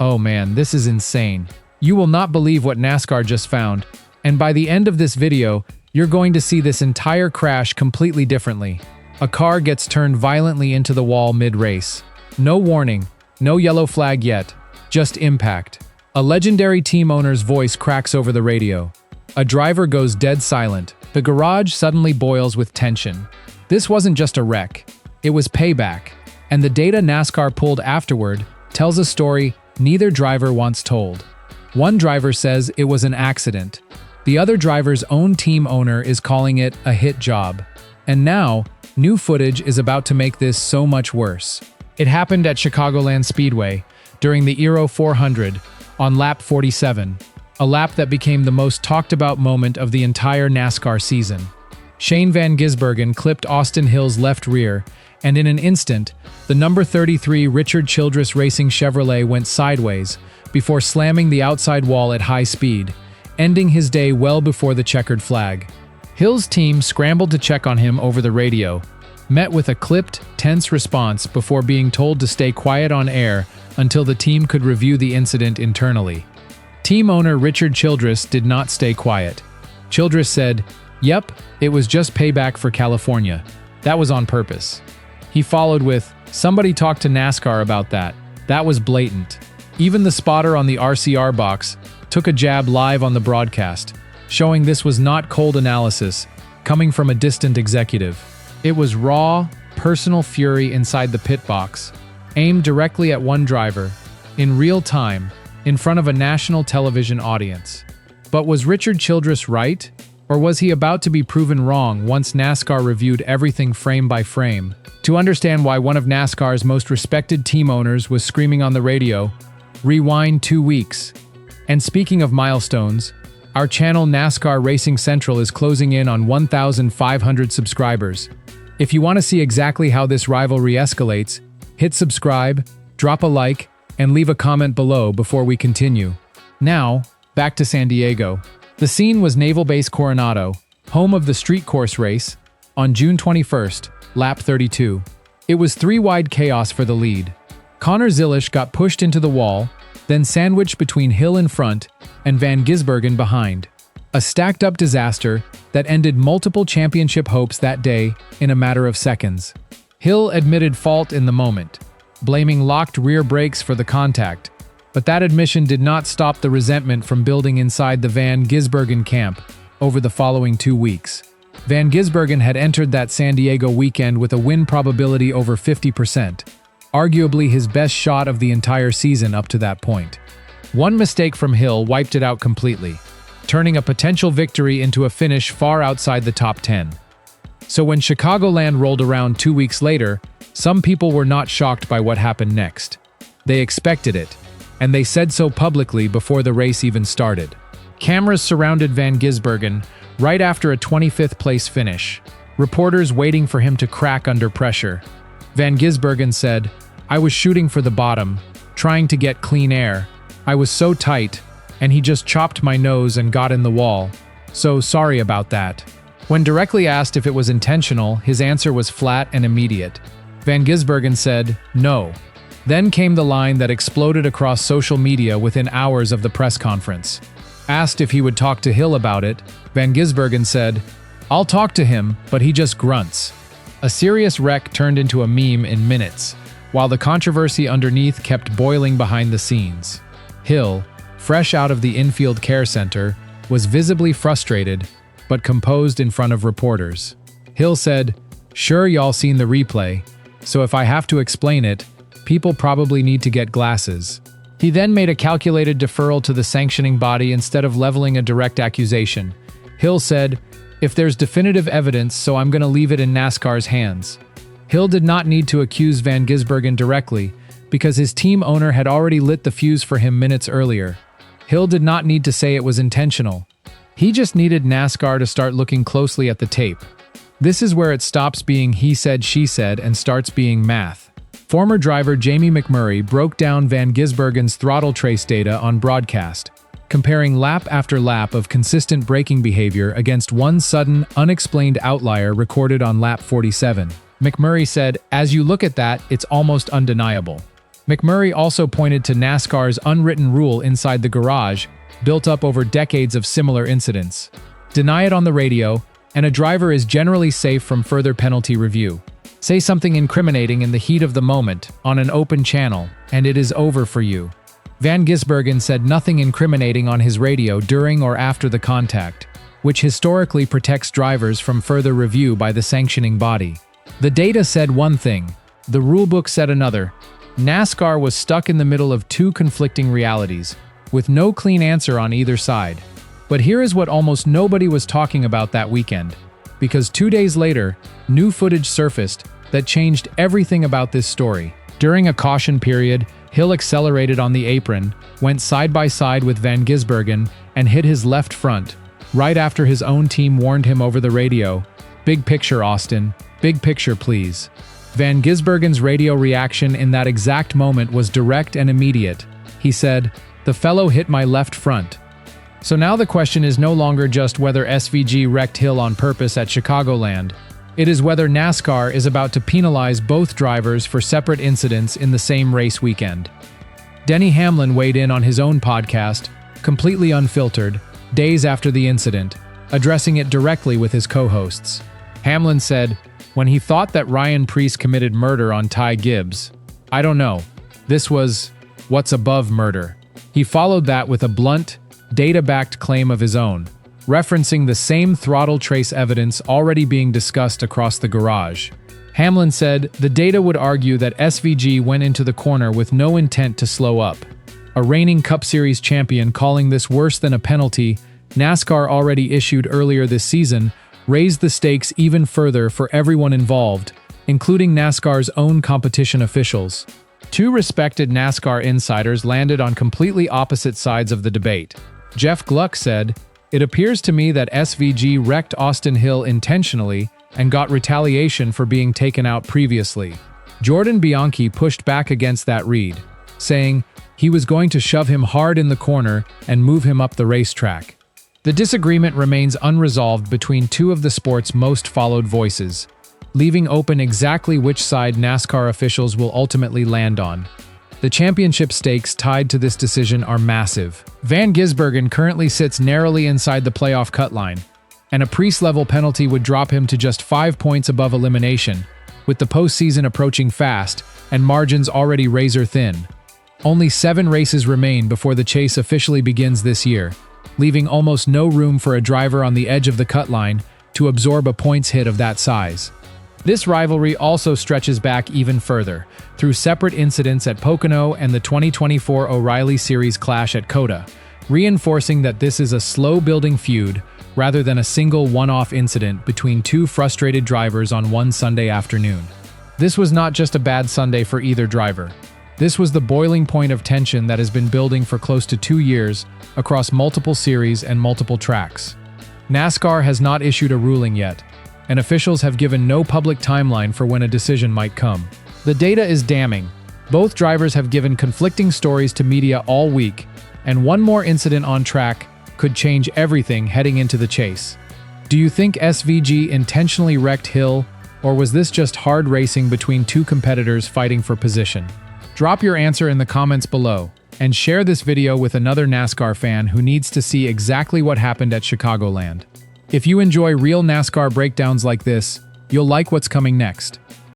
Oh man, this is insane. You will not believe what NASCAR just found, and by the end of this video, you're going to see this entire crash completely differently. A car gets turned violently into the wall mid-race. No warning, no yellow flag yet, just impact. A legendary team owner's voice cracks over the radio. A driver goes dead silent. The garage suddenly boils with tension. This wasn't just a wreck, it was payback. And the data NASCAR pulled afterward tells a story neither driver wants told. One driver says it was an accident. The other driver's own team owner is calling it a hit job. And now, new footage is about to make this so much worse. It happened at Chicagoland Speedway during the Euro 400 on lap 47, a lap that became the most talked about moment of the entire NASCAR season. Shane Van Gisbergen clipped Austin Hill's left rear, and in an instant, the number 33 Richard Childress Racing Chevrolet went sideways before slamming the outside wall at high speed, ending his day well before the checkered flag. Hill's team scrambled to check on him over the radio, met with a clipped, tense response before being told to stay quiet on air until the team could review the incident internally. Team owner Richard Childress did not stay quiet. Childress said, "Yep, it was just payback for California. That was on purpose." He followed with, "Somebody talked to NASCAR about that. That was blatant." Even the spotter on the RCR box took a jab live on the broadcast, showing this was not cold analysis coming from a distant executive. It was raw, personal fury inside the pit box, aimed directly at one driver, in real time, in front of a national television audience. But was Richard Childress right? Or was he about to be proven wrong once NASCAR reviewed everything frame by frame? To understand why one of NASCAR's most respected team owners was screaming on the radio, rewind 2 weeks. And speaking of milestones, our channel NASCAR Racing Central is closing in on 1,500 subscribers. If you want to see exactly how this rivalry escalates, hit subscribe, drop a like, and leave a comment below before we continue. Now, back to San Diego. The scene was Naval Base Coronado, home of the street course race, on June 21st, lap 32. It was three-wide chaos for the lead. Connor Zilisch got pushed into the wall, then sandwiched between Hill in front and Van Gisbergen behind. A stacked-up disaster that ended multiple championship hopes that day in a matter of seconds. Hill admitted fault in the moment, blaming locked rear brakes for the contact, but that admission did not stop the resentment from building inside the Van Gisbergen camp over the following 2 weeks. Van Gisbergen had entered that San Diego weekend with a win probability over 50%, arguably his best shot of the entire season up to that point. One mistake from Hill wiped it out completely, turning a potential victory into a finish far outside the top 10. So when Chicagoland rolled around 2 weeks later, some people were not shocked by what happened next. They expected it, and they said so publicly before the race even started. Cameras surrounded Van Gisbergen right after a 25th place finish, reporters waiting for him to crack under pressure. Van Gisbergen said, "I was shooting for the bottom, trying to get clean air. I was so tight, and he just chopped my nose and got in the wall. So sorry about that." When directly asked if it was intentional, his answer was flat and immediate. Van Gisbergen said, "No." Then came the line that exploded across social media within hours of the press conference. Asked if he would talk to Hill about it, Van Gisbergen said, "I'll talk to him, but he just grunts." A serious wreck turned into a meme in minutes, while the controversy underneath kept boiling behind the scenes. Hill, fresh out of the infield care center, was visibly frustrated, but composed in front of reporters. Hill said, "Sure, y'all seen the replay, so if I have to explain it, people probably need to get glasses." He then made a calculated deferral to the sanctioning body instead of leveling a direct accusation. Hill said, "If there's definitive evidence, so I'm going to leave it in NASCAR's hands." Hill did not need to accuse Van Gisbergen directly, because his team owner had already lit the fuse for him minutes earlier. Hill did not need to say it was intentional. He just needed NASCAR to start looking closely at the tape. This is where it stops being he said, she said, and starts being math. Former driver Jamie McMurray broke down Van Gisbergen's throttle trace data on broadcast, comparing lap after lap of consistent braking behavior against one sudden, unexplained outlier recorded on lap 47. McMurray said, "As you look at that, it's almost undeniable." McMurray also pointed to NASCAR's unwritten rule inside the garage, built up over decades of similar incidents. Deny it on the radio, and a driver is generally safe from further penalty review. Say something incriminating in the heat of the moment, on an open channel, and it is over for you. Van Gisbergen said nothing incriminating on his radio during or after the contact, which historically protects drivers from further review by the sanctioning body. The data said one thing, the rulebook said another. NASCAR was stuck in the middle of two conflicting realities, with no clean answer on either side. But here is what almost nobody was talking about that weekend, because 2 days later, new footage surfaced that changed everything about this story. During a caution period, Hill accelerated on the apron, went side by side with Van Gisbergen, and hit his left front, right after his own team warned him over the radio, "Big picture, Austin. Big picture, please." Van Gisbergen's radio reaction in that exact moment was direct and immediate. He said, "The fellow hit my left front." So now the question is no longer just whether SVG wrecked Hill on purpose at Chicagoland. It is whether NASCAR is about to penalize both drivers for separate incidents in the same race weekend. Denny Hamlin weighed in on his own podcast, completely unfiltered, days after the incident, addressing it directly with his co-hosts. Hamlin said, "When he thought that Ryan Preece committed murder on Ty Gibbs, I don't know. This was what's above murder." He followed that with a blunt, data-backed claim of his own, referencing the same throttle trace evidence already being discussed across the garage. Hamlin said the data would argue that SVG went into the corner with no intent to slow up. A reigning Cup Series champion calling this worse than a penalty NASCAR already issued earlier this season raised the stakes even further for everyone involved, including NASCAR's own competition officials. Two respected NASCAR insiders landed on completely opposite sides of the debate. Jeff Gluck said, "It appears to me that SVG wrecked Austin Hill intentionally and got retaliation for being taken out previously." Jordan Bianchi pushed back against that read, saying he was going to shove him hard in the corner and move him up the racetrack. The disagreement remains unresolved between two of the sport's most followed voices, leaving open exactly which side NASCAR officials will ultimately land on. The championship stakes tied to this decision are massive. Van Gisbergen currently sits narrowly inside the playoff cut line, and a Preece-level penalty would drop him to just 5 points above elimination, with the postseason approaching fast and margins already razor-thin. Only 7 races remain before the chase officially begins this year, leaving almost no room for a driver on the edge of the cut line to absorb a points hit of that size. This rivalry also stretches back even further, through separate incidents at Pocono and the 2024 O'Reilly Series clash at COTA, reinforcing that this is a slow-building feud rather than a single one-off incident between two frustrated drivers on one Sunday afternoon. This was not just a bad Sunday for either driver. This was the boiling point of tension that has been building for close to 2 years across multiple series and multiple tracks. NASCAR has not issued a ruling yet, and officials have given no public timeline for when a decision might come. The data is damning. Both drivers have given conflicting stories to media all week, and one more incident on track could change everything heading into the chase. Do you think SVG intentionally wrecked Hill, or was this just hard racing between two competitors fighting for position? Drop your answer in the comments below, and share this video with another NASCAR fan who needs to see exactly what happened at Chicagoland. If you enjoy real NASCAR breakdowns like this, you'll like what's coming next.